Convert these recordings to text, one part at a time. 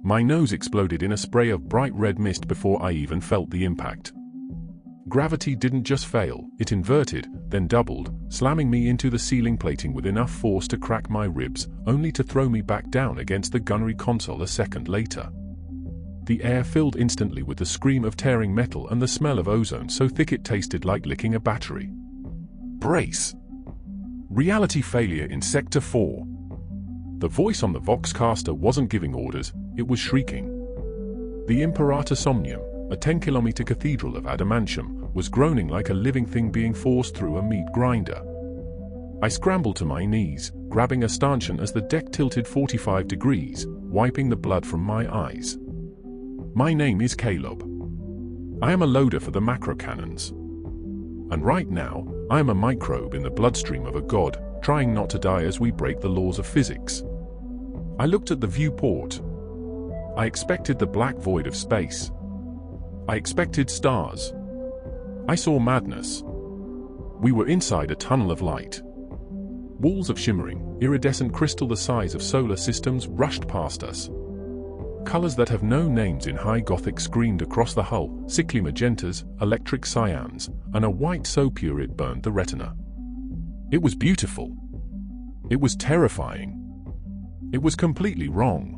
My nose exploded in a spray of bright red mist before I even felt the impact. Gravity didn't just fail, it inverted, then doubled, slamming me into the ceiling plating with enough force to crack my ribs, only to throw me back down against the gunnery console a second later. The air filled instantly with the scream of tearing metal and the smell of ozone so thick it tasted like licking a battery. Brace! Reality failure in Sector 4. The voice on the Voxcaster wasn't giving orders, it was shrieking. The Imperator Somnium, a 10-kilometer cathedral of adamantium, was groaning like a living thing being forced through a meat grinder. I scrambled to my knees, grabbing a stanchion as the deck tilted 45 degrees, wiping the blood from my eyes. My name is Caleb. I am a loader for the macro cannons. And right now, I am a microbe in the bloodstream of a god, trying not to die as we break the laws of physics. I looked at the viewport. I expected the black void of space. I expected stars. I saw madness. We were inside a tunnel of light. Walls of shimmering, iridescent crystal the size of solar systems rushed past us. Colors that have no names in high Gothic screamed across the hull, sickly magentas, electric cyans, and a white so pure it burned the retina. It was beautiful. It was terrifying. It was completely wrong.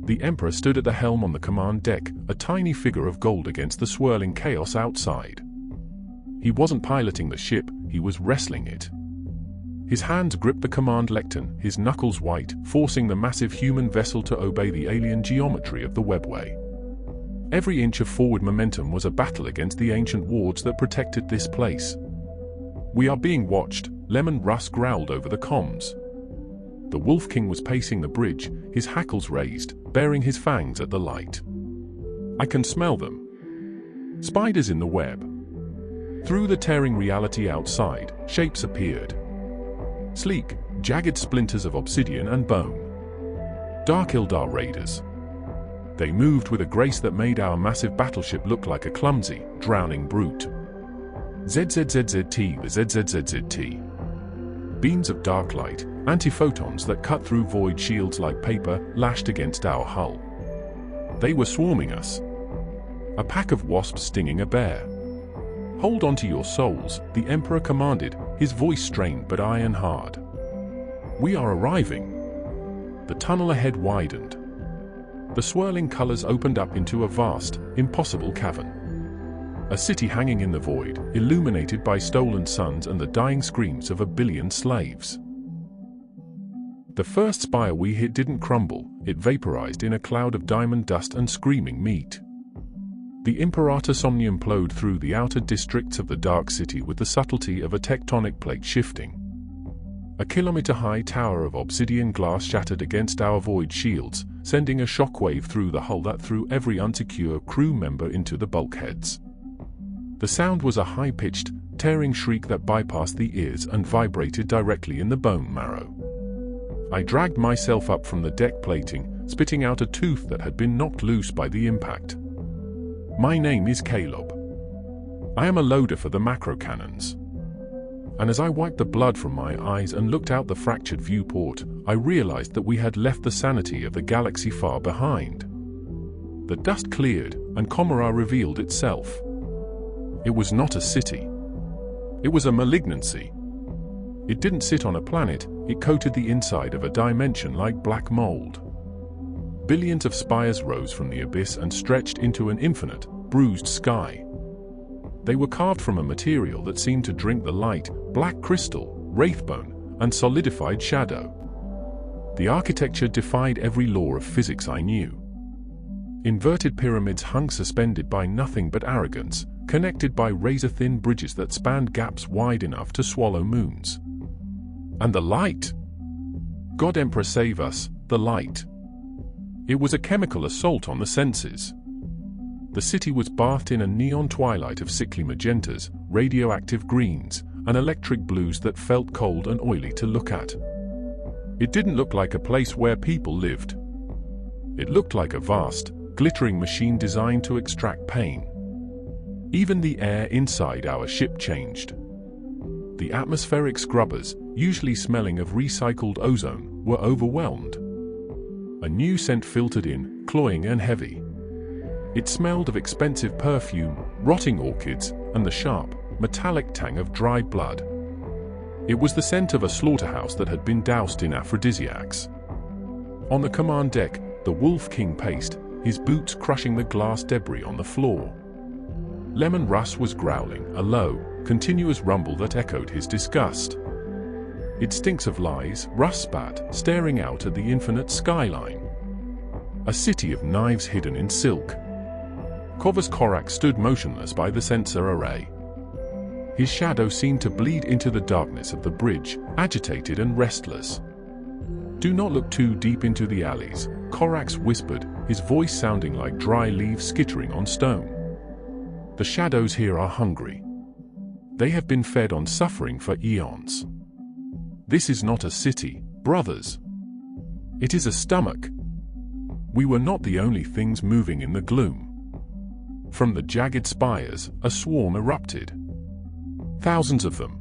The Emperor stood at the helm on the command deck, a tiny figure of gold against the swirling chaos outside. He wasn't piloting the ship, he was wrestling it. His hands gripped the command lectern, his knuckles white, forcing the massive human vessel to obey the alien geometry of the Webway. Every inch of forward momentum was a battle against the ancient wards that protected this place. "We are being watched," Leman Russ growled over the comms. The Wolf King was pacing the bridge, his hackles raised, baring his fangs at the light. "I can smell them. Spiders in the web." Through the tearing reality outside, shapes appeared. Sleek, jagged splinters of obsidian and bone. Dark Ildar raiders. They moved with a grace that made our massive battleship look like a clumsy, drowning brute. ZZZZT, the ZZZZT. Beams of dark light, antiphotons that cut through void shields like paper, lashed against our hull. They were swarming us. A pack of wasps stinging a bear. "Hold on to your souls," the Emperor commanded, his voice strained but iron hard. "We are arriving." The tunnel ahead widened. The swirling colors opened up into a vast, impossible cavern. A city hanging in the void, illuminated by stolen suns and the dying screams of a billion slaves. The first spire we hit didn't crumble, it vaporized in a cloud of diamond dust and screaming meat. The Imperator Somnium plowed through the outer districts of the Dark City with the subtlety of a tectonic plate shifting. A kilometer-high tower of obsidian glass shattered against our void shields, sending a shockwave through the hull that threw every unsecure crew member into the bulkheads. The sound was a high-pitched, tearing shriek that bypassed the ears and vibrated directly in the bone marrow. I dragged myself up from the deck plating, spitting out a tooth that had been knocked loose by the impact. My name is Caleb. I am a loader for the macro cannons. And as I wiped the blood from my eyes and looked out the fractured viewport, I realized that we had left the sanity of the galaxy far behind. The dust cleared, and Commorragh revealed itself. It was not a city. It was a malignancy. It didn't sit on a planet, it coated the inside of a dimension like black mold. Billions of spires rose from the abyss and stretched into an infinite, bruised sky. They were carved from a material that seemed to drink the light, black crystal, wraithbone, and solidified shadow. The architecture defied every law of physics I knew. Inverted pyramids hung suspended by nothing but arrogance, connected by razor-thin bridges that spanned gaps wide enough to swallow moons. And the light! God Emperor save us, the light! It was a chemical assault on the senses. The city was bathed in a neon twilight of sickly magentas, radioactive greens, and electric blues that felt cold and oily to look at. It didn't look like a place where people lived. It looked like a vast, glittering machine designed to extract pain. Even the air inside our ship changed. The atmospheric scrubbers, usually smelling of recycled ozone, were overwhelmed. A new scent filtered in, cloying and heavy. It smelled of expensive perfume, rotting orchids, and the sharp, metallic tang of dried blood. It was the scent of a slaughterhouse that had been doused in aphrodisiacs. On the command deck, the Wolf King paced, his boots crushing the glass debris on the floor. Leman Russ was growling, a low, continuous rumble that echoed his disgust. "It stinks of lies," Russ spat, staring out at the infinite skyline. A city of knives hidden in silk. Corvus Corax stood motionless by the sensor array. His shadow seemed to bleed into the darkness of the bridge, agitated and restless. "Do not look too deep into the alleys," Corax whispered, his voice sounding like dry leaves skittering on stone. "The shadows here are hungry. They have been fed on suffering for eons. This is not a city, brothers. It is a stomach." We were not the only things moving in the gloom. From the jagged spires, a swarm erupted. Thousands of them.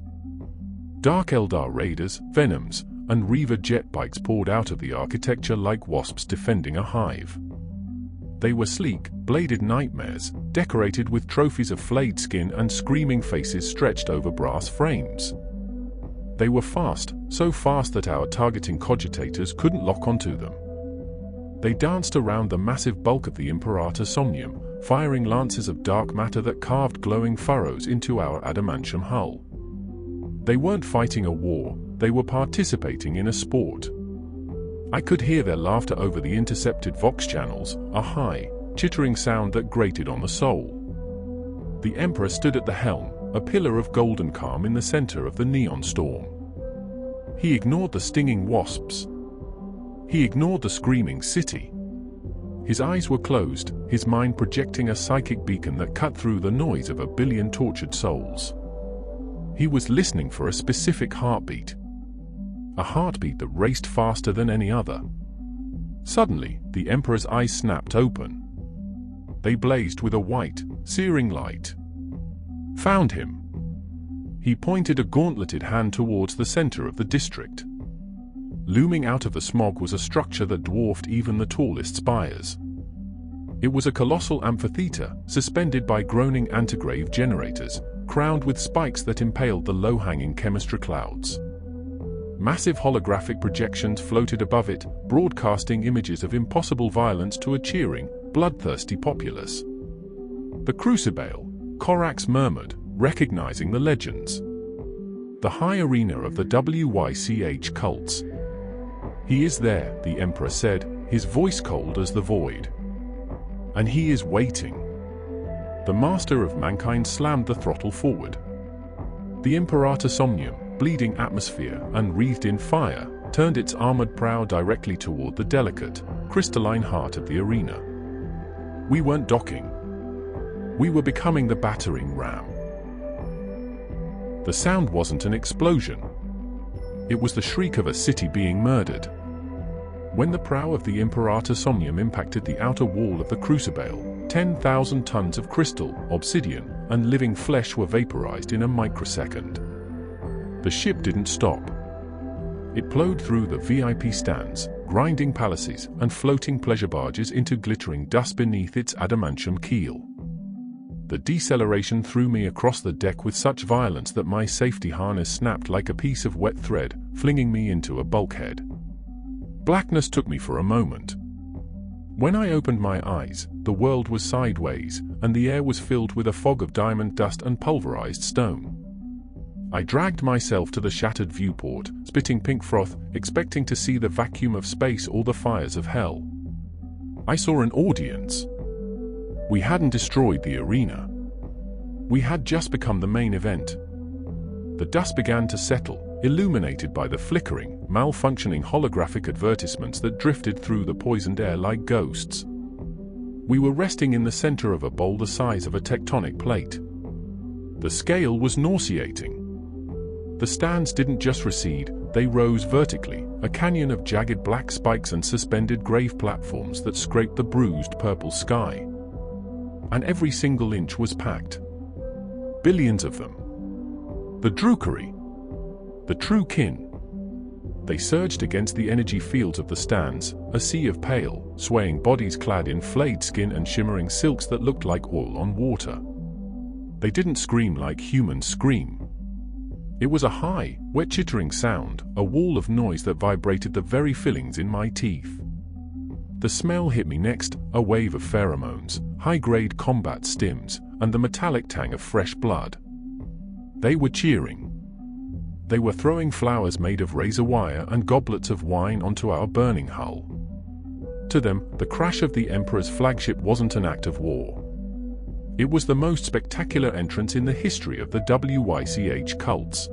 Dark Eldar raiders, venoms, and Reaver jet bikes poured out of the architecture like wasps defending a hive. They were sleek, bladed nightmares, decorated with trophies of flayed skin and screaming faces stretched over brass frames. They were fast, so fast that our targeting cogitators couldn't lock onto them. They danced around the massive bulk of the Imperator Somnium, firing lances of dark matter that carved glowing furrows into our adamantium hull. They weren't fighting a war, they were participating in a sport. I could hear their laughter over the intercepted Vox channels, a high, chittering sound that grated on the soul. The Emperor stood at the helm, a pillar of golden calm in the center of the neon storm. He ignored the stinging wasps. He ignored the screaming city. His eyes were closed, his mind projecting a psychic beacon that cut through the noise of a billion tortured souls. He was listening for a specific heartbeat. A heartbeat that raced faster than any other. Suddenly, the Emperor's eyes snapped open. They blazed with a white, searing light. "Found him." He pointed a gauntleted hand towards the center of the district. Looming out of the smog was a structure that dwarfed even the tallest spires. It was a colossal amphitheater, suspended by groaning antigrave generators, crowned with spikes that impaled the low-hanging chemistry clouds. Massive holographic projections floated above it, broadcasting images of impossible violence to a cheering, bloodthirsty populace. "The Crucibael," Corax murmured, recognizing the legends. "The high arena of the WYCH cults." "He is there," the Emperor said, his voice cold as the void. "And he is waiting." The Master of Mankind slammed the throttle forward. The Imperator Somnium, bleeding atmosphere and wreathed in fire, turned its armored prow directly toward the delicate, crystalline heart of the arena. We weren't docking. We were becoming the battering ram. The sound wasn't an explosion. It was the shriek of a city being murdered. When the prow of the Imperator Somnium impacted the outer wall of the Crucibael, 10,000 tons of crystal, obsidian, and living flesh were vaporized in a microsecond. The ship didn't stop. It plowed through the VIP stands, grinding palaces and floating pleasure barges into glittering dust beneath its adamantium keel. The deceleration threw me across the deck with such violence that my safety harness snapped like a piece of wet thread, flinging me into a bulkhead. Blackness took me for a moment. When I opened my eyes, the world was sideways, and the air was filled with a fog of diamond dust and pulverized stone. I dragged myself to the shattered viewport, spitting pink froth, expecting to see the vacuum of space or the fires of hell. I saw an audience. We hadn't destroyed the arena. We had just become the main event. The dust began to settle, illuminated by the flickering, malfunctioning holographic advertisements that drifted through the poisoned air like ghosts. We were resting in the center of a bowl the size of a tectonic plate. The scale was nauseating. The stands didn't just recede, they rose vertically, a canyon of jagged black spikes and suspended grave platforms that scraped the bruised purple sky. And every single inch was packed. Billions of them. The Drukhari. The true kin. They surged against the energy fields of the stands, a sea of pale, swaying bodies clad in flayed skin and shimmering silks that looked like oil on water. They didn't scream like humans scream. It was a high, wet chittering sound, a wall of noise that vibrated the very fillings in my teeth. The smell hit me next, a wave of pheromones, high-grade combat stims, and the metallic tang of fresh blood. They were cheering. They were throwing flowers made of razor wire and goblets of wine onto our burning hull. To them, the crash of the Emperor's flagship wasn't an act of war. It was the most spectacular entrance in the history of the WYCH cults.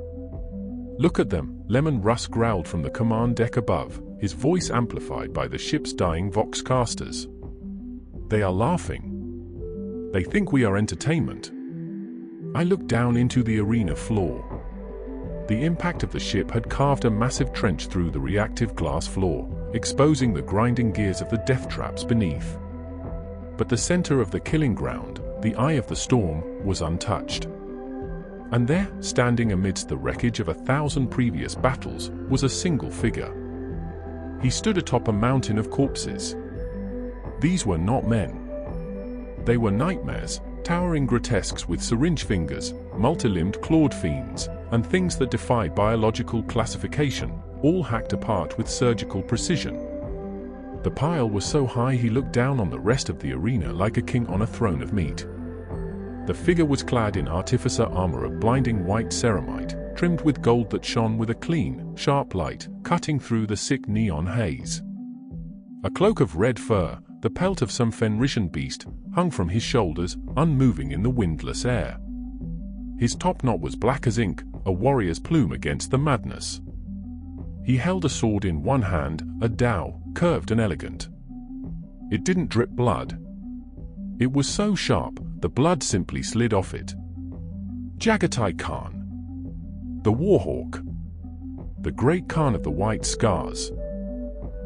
"Look at them," Leman Russ growled from the command deck above, his voice amplified by the ship's dying voxcasters. "They are laughing. They think we are entertainment." I looked down into the arena floor. The impact of the ship had carved a massive trench through the reactive glass floor, exposing the grinding gears of the death traps beneath. But the center of the killing ground, the eye of the storm, was untouched. And there, standing amidst the wreckage of 1,000 previous battles, was a single figure. He stood atop a mountain of corpses. These were not men. They were nightmares, towering grotesques with syringe fingers, multi-limbed clawed fiends, and things that defied biological classification, all hacked apart with surgical precision. The pile was so high he looked down on the rest of the arena like a king on a throne of meat. The figure was clad in artificer armor of blinding white ceramite, trimmed with gold that shone with a clean, sharp light, cutting through the sick neon haze. A cloak of red fur, the pelt of some Fenrisian beast, hung from his shoulders, unmoving in the windless air. His top knot was black as ink, a warrior's plume against the madness. He held a sword in one hand, a dao, curved and elegant. It didn't drip blood. It was so sharp, the blood simply slid off it. Jaghatai Khan. The Warhawk. The great Khan of the White Scars.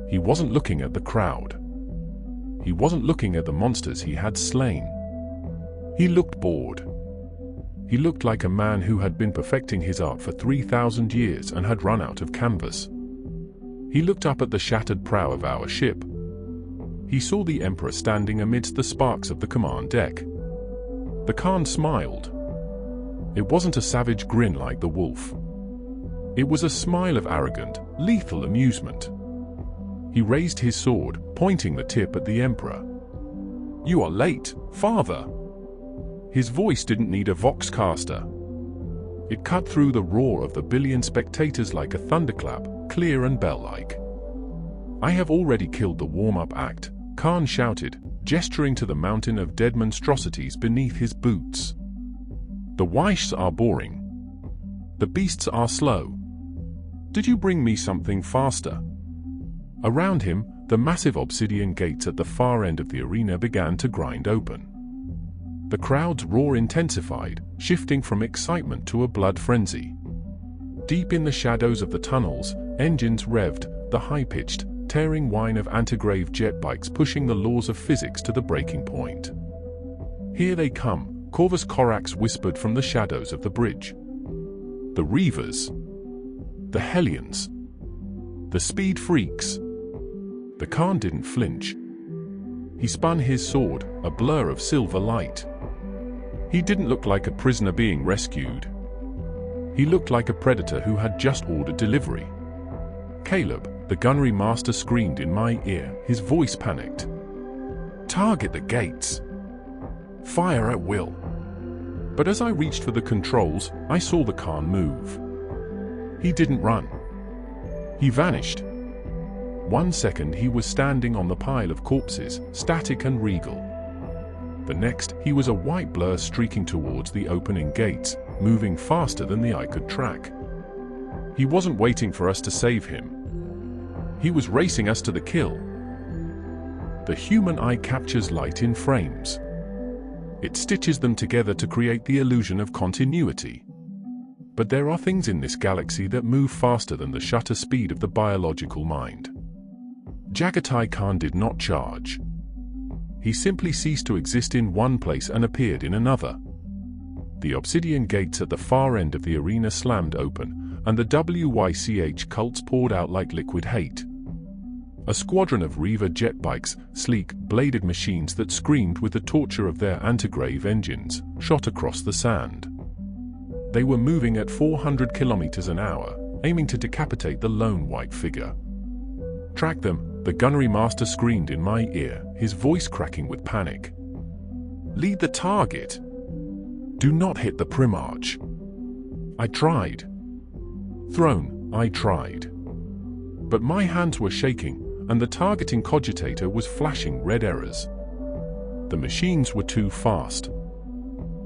He wasn't looking at the crowd. He wasn't looking at the monsters he had slain. He looked bored. He looked like a man who had been perfecting his art for 3,000 years and had run out of canvas. He looked up at the shattered prow of our ship. He saw the Emperor standing amidst the sparks of the command deck. The Khan smiled. It wasn't a savage grin like the wolf. It was a smile of arrogant, lethal amusement. He raised his sword, pointing the tip at the Emperor. "You are late, father." His voice didn't need a voxcaster. It cut through the roar of the billion spectators like a thunderclap, clear and bell-like. "I have already killed the warm-up act," Khan shouted, gesturing to the mountain of dead monstrosities beneath his boots. "The Wyshs are boring. The beasts are slow. Did you bring me something faster?" Around him, the massive obsidian gates at the far end of the arena began to grind open. The crowd's roar intensified, shifting from excitement to a blood frenzy. Deep in the shadows of the tunnels, engines revved, the high-pitched, tearing whine of antigrave jet bikes pushing the laws of physics to the breaking point. "Here they come," Corvus Corax whispered from the shadows of the bridge. "The Reavers. The Hellions. The Speed Freaks." The Khan didn't flinch. He spun his sword, a blur of silver light. He didn't look like a prisoner being rescued. He looked like a predator who had just ordered delivery. "Caleb," the gunnery master screamed in my ear, his voice panicked. "Target the gates. Fire at will." But as I reached for the controls, I saw the Khan move. He didn't run. He vanished. 1 second he was standing on the pile of corpses, static and regal. The next, he was a white blur streaking towards the opening gates, moving faster than the eye could track. He wasn't waiting for us to save him. He was racing us to the kill. The human eye captures light in frames. It stitches them together to create the illusion of continuity. But there are things in this galaxy that move faster than the shutter speed of the biological mind. Jaghatai Khan did not charge. He simply ceased to exist in one place and appeared in another. The obsidian gates at the far end of the arena slammed open, and the WYCH cults poured out like liquid hate. A squadron of Reaver jet bikes, sleek, bladed machines that screamed with the torture of their antigrave engines, shot across the sand. They were moving at 400 kilometers an hour, aiming to decapitate the lone white figure. "Track them," the gunnery master screamed in my ear, his voice cracking with panic. "Lead the target. Do not hit the Primarch." I tried. Throne, I tried. But my hands were shaking, and the targeting cogitator was flashing red errors. The machines were too fast.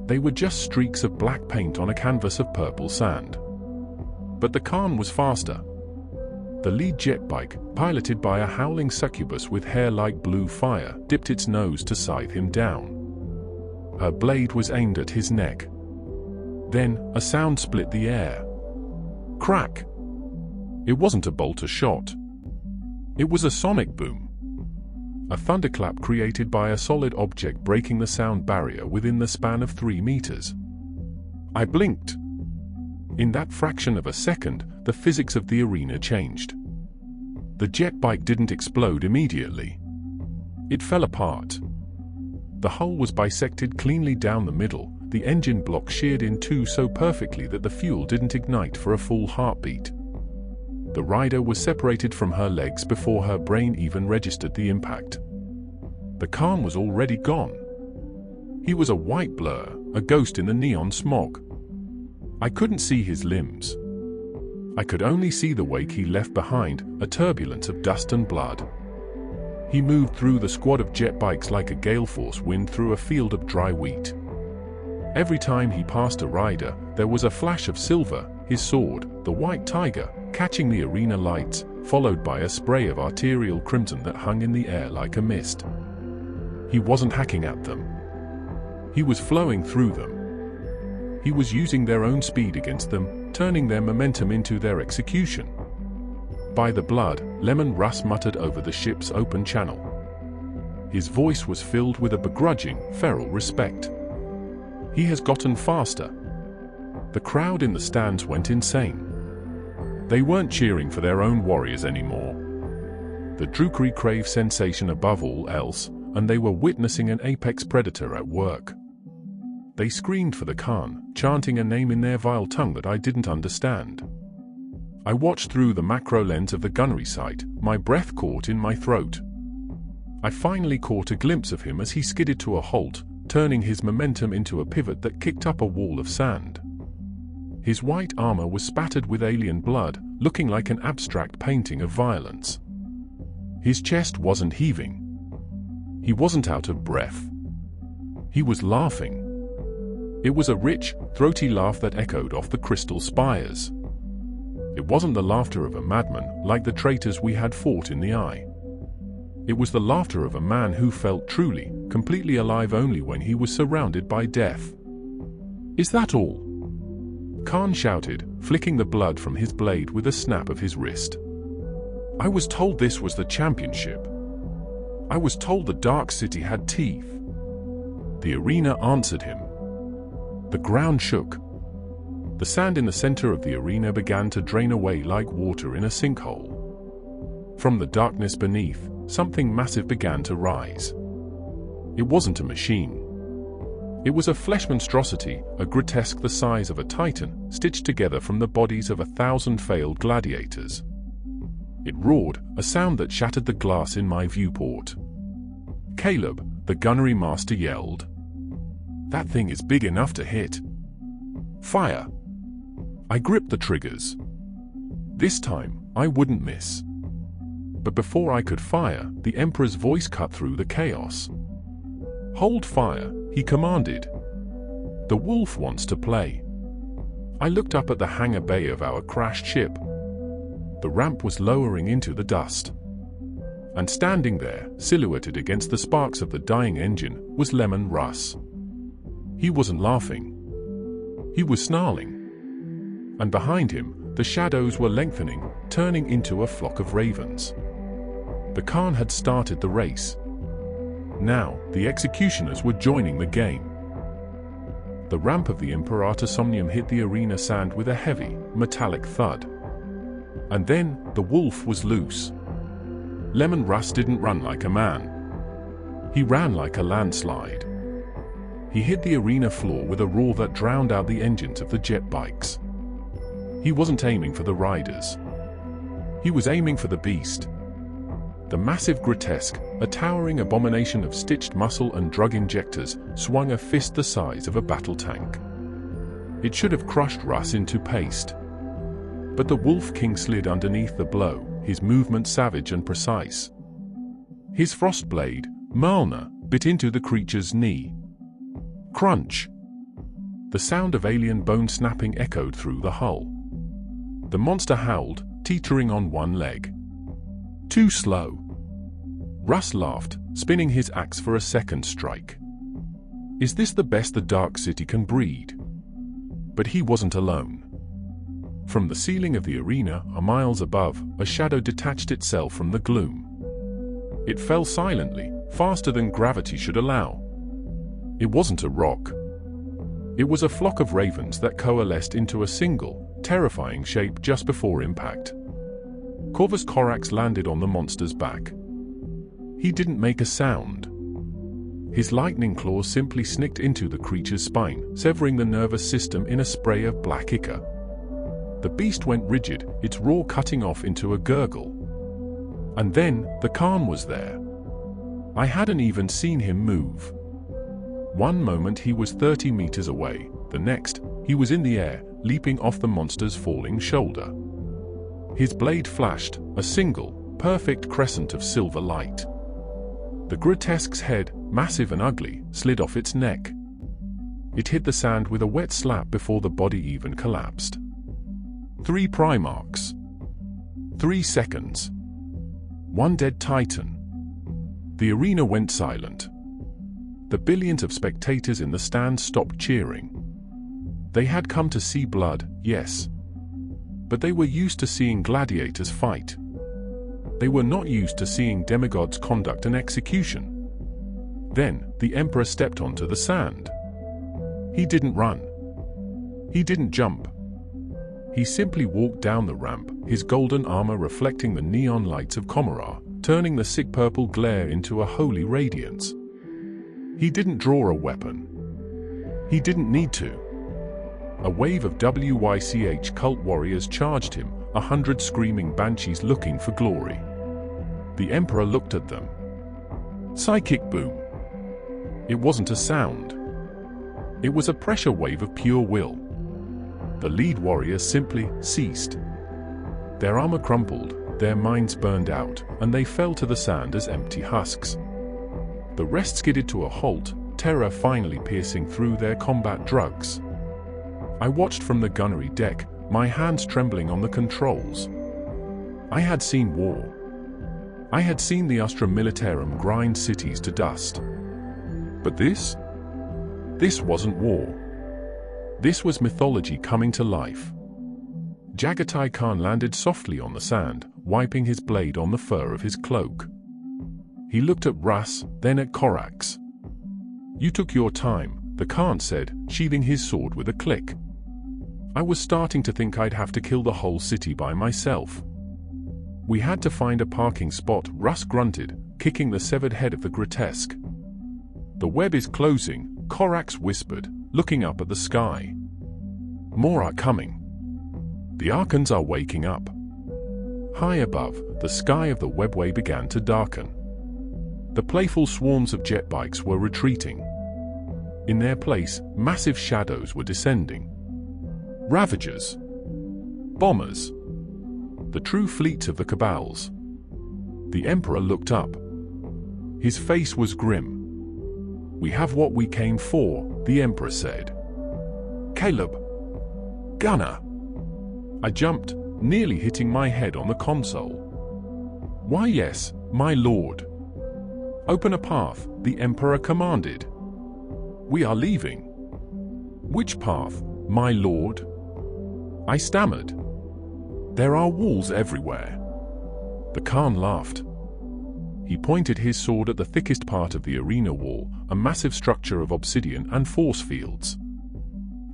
They were just streaks of black paint on a canvas of purple sand. But the Khan was faster. The lead jet bike, piloted by a howling succubus with hair like blue fire, dipped its nose to scythe him down. Her blade was aimed at his neck. Then, a sound split the air. Crack! It wasn't a bolter shot. It was a sonic boom. A thunderclap created by a solid object breaking the sound barrier within the span of 3 meters. I blinked. In that fraction of a second, the physics of the arena changed. The jet bike didn't explode immediately. It fell apart. The hull was bisected cleanly down the middle, the engine block sheared in two so perfectly that the fuel didn't ignite for a full heartbeat. The rider was separated from her legs before her brain even registered the impact. The Khan was already gone. He was a white blur, a ghost in the neon smog. I couldn't see his limbs. I could only see the wake he left behind, a turbulence of dust and blood. He moved through the squad of jet bikes like a gale force wind through a field of dry wheat. Every time he passed a rider, there was a flash of silver, his sword, the white tiger, catching the arena lights, followed by a spray of arterial crimson that hung in the air like a mist. He wasn't hacking at them. He was flowing through them. He was using their own speed against them, turning their momentum into their execution. "By the blood," Leman Russ muttered over the ship's open channel. His voice was filled with a begrudging, feral respect. "He has gotten faster." The crowd in the stands went insane. They weren't cheering for their own warriors anymore. The Drukhari crave sensation above all else, and they were witnessing an apex predator at work. They screamed for the Khan, chanting a name in their vile tongue that I didn't understand. I watched through the macro lens of the gunnery sight, my breath caught in my throat. I finally caught a glimpse of him as he skidded to a halt, turning his momentum into a pivot that kicked up a wall of sand. His white armor was spattered with alien blood, looking like an abstract painting of violence. His chest wasn't heaving. He wasn't out of breath. He was laughing. It was a rich, throaty laugh that echoed off the crystal spires. It wasn't the laughter of a madman, like the traitors we had fought in the eye. It was the laughter of a man who felt truly, completely alive only when he was surrounded by death. "Is that all?" Khan shouted, flicking the blood from his blade with a snap of his wrist. "I was told this was the championship. I was told the Dark City had teeth." The arena answered him. The ground shook. The sand in the center of the arena began to drain away like water in a sinkhole. From the darkness beneath, something massive began to rise. It wasn't a machine. It was a flesh monstrosity, a grotesque the size of a titan, stitched together from the bodies of 1,000 failed gladiators. It roared, a sound that shattered the glass in my viewport. "Caleb," the gunnery master yelled. "That thing is big enough to hit. Fire!" I gripped the triggers. This time, I wouldn't miss. But before I could fire, the Emperor's voice cut through the chaos. "Hold fire," he commanded. "The wolf wants to play." I looked up at the hangar bay of our crashed ship. The ramp was lowering into the dust. And standing there, silhouetted against the sparks of the dying engine, was Leman Russ. He wasn't laughing. He was snarling. And behind him, the shadows were lengthening, turning into a flock of ravens. The Khan had started the race. Now, the executioners were joining the game. The ramp of the Imperator Somnium hit the arena sand with a heavy, metallic thud. And then, the wolf was loose. Leman Russ didn't run like a man. He ran like a landslide. He hit the arena floor with a roar that drowned out the engines of the jet bikes. He wasn't aiming for the riders. He was aiming for the beast. The massive grotesque, a towering abomination of stitched muscle and drug injectors, swung a fist the size of a battle tank. It should have crushed Russ into paste. But the Wolf King slid underneath the blow, his movement savage and precise. His frost blade, Mjolnir, bit into the creature's knee. Crunch! The sound of alien bone snapping echoed through the hull. The monster howled, teetering on one leg. Too slow. Russ laughed, spinning his axe for a second strike. Is this the best the Dark City can breed? But he wasn't alone. From the ceiling of the arena, miles above, a shadow detached itself from the gloom. It fell silently, faster than gravity should allow. It wasn't a rock. It was a flock of ravens that coalesced into a single, terrifying shape just before impact. Corvus Corax landed on the monster's back. He didn't make a sound. His lightning claws simply snicked into the creature's spine, severing the nervous system in a spray of black ichor. The beast went rigid, its roar cutting off into a gurgle. And then, the Khan was there. I hadn't even seen him move. One moment he was 30 meters away, the next, he was in the air, leaping off the monster's falling shoulder. His blade flashed, a single, perfect crescent of silver light. The grotesque's head, massive and ugly, slid off its neck. It hit the sand with a wet slap before the body even collapsed. 3 Primarchs. 3 seconds. 1 dead Titan. The arena went silent. The billions of spectators in the stands stopped cheering. They had come to see blood, yes. But they were used to seeing gladiators fight. They were not used to seeing demigods conduct an execution. Then, the Emperor stepped onto the sand. He didn't run. He didn't jump. He simply walked down the ramp, his golden armor reflecting the neon lights of Commorragh, turning the sick purple glare into a holy radiance. He didn't draw a weapon. He didn't need to. A wave of WYCH cult warriors charged him, 100 screaming banshees looking for glory. The Emperor looked at them. Psychic boom. It wasn't a sound. It was a pressure wave of pure will. The lead warriors simply ceased. Their armor crumpled, their minds burned out, and they fell to the sand as empty husks. The rest skidded to a halt, terror finally piercing through their combat drugs. I watched from the gunnery deck, my hands trembling on the controls. I had seen war. I had seen the Astra Militarum grind cities to dust. But this? This wasn't war. This was mythology coming to life. Jaghatai Khan landed softly on the sand, wiping his blade on the fur of his cloak. He looked at Russ, then at Corax. "You took your time," the Khan said, sheathing his sword with a click. I was starting to think I'd have to kill the whole city by myself. "We had to find a parking spot," Russ grunted, kicking the severed head of the grotesque. "The web is closing," Corax whispered, looking up at the sky. "More are coming. The Archons are waking up." High above, the sky of the Webway began to darken. The playful swarms of jet bikes were retreating. In their place, massive shadows were descending. Ravagers. Bombers. The true fleet of the Cabals. The Emperor looked up. His face was grim. "We have what we came for," the Emperor said. "Caleb. Gunner." I jumped, nearly hitting my head on the console. "Why yes, my lord." "Open a path," the Emperor commanded. "We are leaving." "Which path, my lord?" I stammered. "There are walls everywhere." The Khan laughed. He pointed his sword at the thickest part of the arena wall, a massive structure of obsidian and force fields.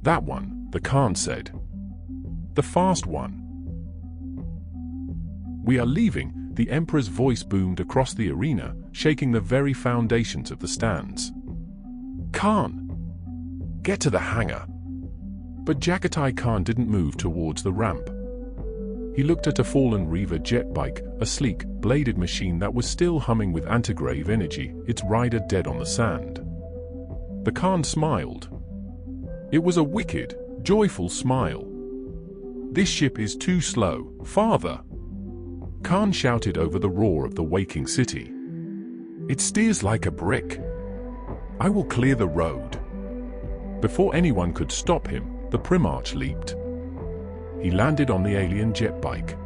"That one," the Khan said. "The fast one." "We are leaving," the Emperor's voice boomed across the arena, shaking the very foundations of the stands. "Khan, get to the hangar." But Jaghatai Khan didn't move towards the ramp. He looked at a fallen Reaver jet bike, a sleek, bladed machine that was still humming with antigrave energy, its rider dead on the sand. The Khan smiled. It was a wicked, joyful smile. "This ship is too slow, father," Khan shouted over the roar of the waking city. "It steers like a brick. I will clear the road." Before anyone could stop him, the Primarch leaped. He landed on the alien jet bike.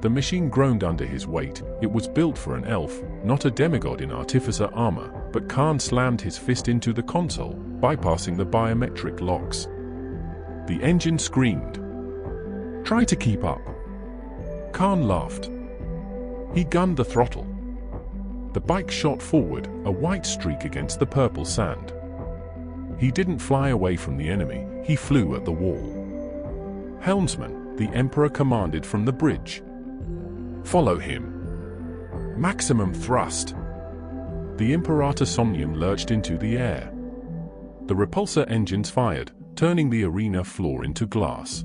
The machine groaned under his weight. It was built for an elf, not a demigod in artificer armor, but Khan slammed his fist into the console, bypassing the biometric locks. The engine screamed. "Try to keep up." Khan laughed. He gunned the throttle. The bike shot forward, a white streak against the purple sand. He didn't fly away from the enemy, he flew at the wall. "Helmsman," the Emperor commanded from the bridge. "Follow him. Maximum thrust." The Imperator Somnium lurched into the air. The repulsor engines fired, turning the arena floor into glass.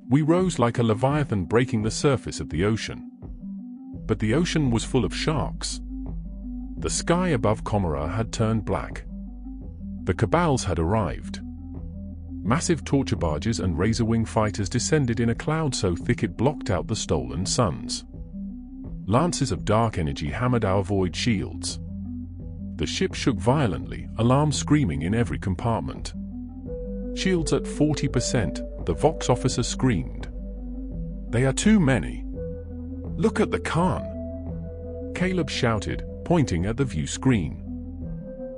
We rose like a leviathan breaking the surface of the ocean. But the ocean was full of sharks. The sky above Commorragh had turned black. The cabals had arrived. Massive torture barges and razor-wing fighters descended in a cloud so thick it blocked out the stolen suns. Lances of dark energy hammered our void shields. The ship shook violently, alarms screaming in every compartment. "Shields at 40%, the Vox officer screamed. "They are too many." "Look at the Khan," Caleb shouted, pointing at the view screen.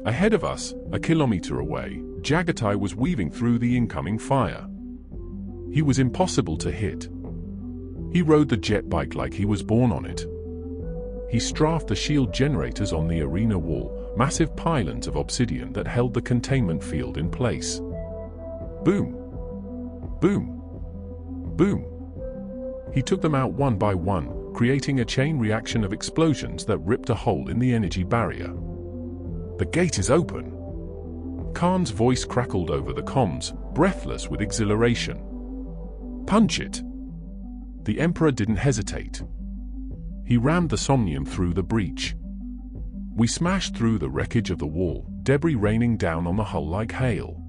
Ahead of us, a kilometer away, Jaghatai was weaving through the incoming fire. He was impossible to hit. He rode the jet bike like he was born on it. He strafed the shield generators on the arena wall, massive pylons of obsidian that held the containment field in place. Boom! Boom! Boom! He took them out one by one, creating a chain reaction of explosions that ripped a hole in the energy barrier. "The gate is open!" Khan's voice crackled over the comms, breathless with exhilaration. "Punch it!" The Emperor didn't hesitate. He rammed the Somnium through the breach. We smashed through the wreckage of the wall, debris raining down on the hull like hail.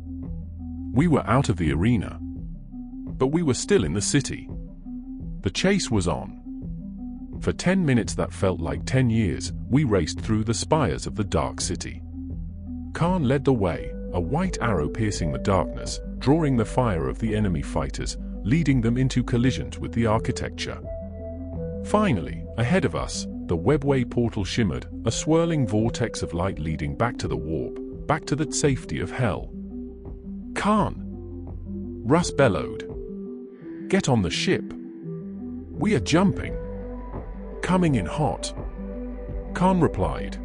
We were out of the arena. But we were still in the city. The chase was on. For 10 minutes that felt like 10 years, we raced through the spires of the Dark City. Khan led the way, a white arrow piercing the darkness, drawing the fire of the enemy fighters, leading them into collisions with the architecture. Finally, ahead of us, the Webway portal shimmered, a swirling vortex of light leading back to the warp, back to the safety of hell. "Khan!" Russ bellowed. "Get on the ship. We are jumping. Coming in hot." Khan replied.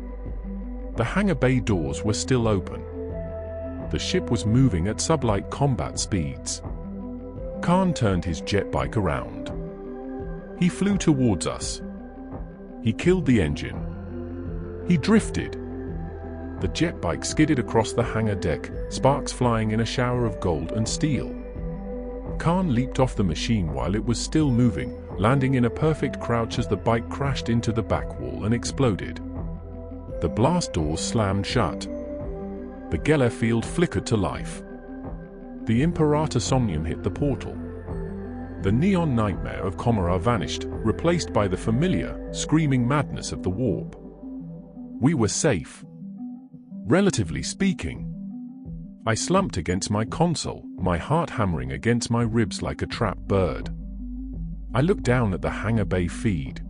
The hangar bay doors were still open. The ship was moving at sublight combat speeds. Khan turned his jet bike around. He flew towards us. He killed the engine. He drifted. The jet bike skidded across the hangar deck, sparks flying in a shower of gold and steel. Khan leaped off the machine while it was still moving, landing in a perfect crouch as the bike crashed into the back wall and exploded. The blast doors slammed shut. The Geller field flickered to life. The Imperator Somnium hit the portal. The neon nightmare of Commorragh vanished, replaced by the familiar, screaming madness of the warp. We were safe. Relatively speaking. I slumped against my console, my heart hammering against my ribs like a trapped bird. I looked down at the hangar bay feed.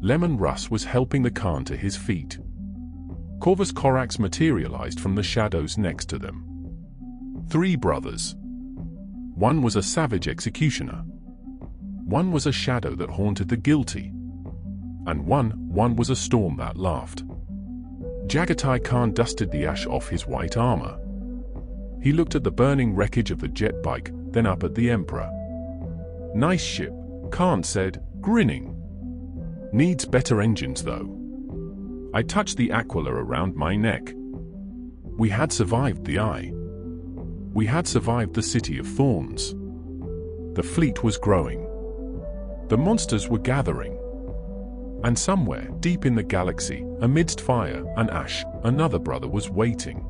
Leman Russ was helping the Khan to his feet. Corvus Corax materialized from the shadows next to them. 3 brothers. One was a savage executioner. One was a shadow that haunted the guilty. And one was a storm that laughed. Jaghatai Khan dusted the ash off his white armor. He looked at the burning wreckage of the jet bike, then up at the Emperor. "Nice ship," Khan said, grinning. "Needs better engines though." I touched the Aquila around my neck. We had survived the Eye. We had survived the City of Thorns. The fleet was growing. The monsters were gathering. And somewhere, deep in the galaxy, amidst fire and ash, another brother was waiting.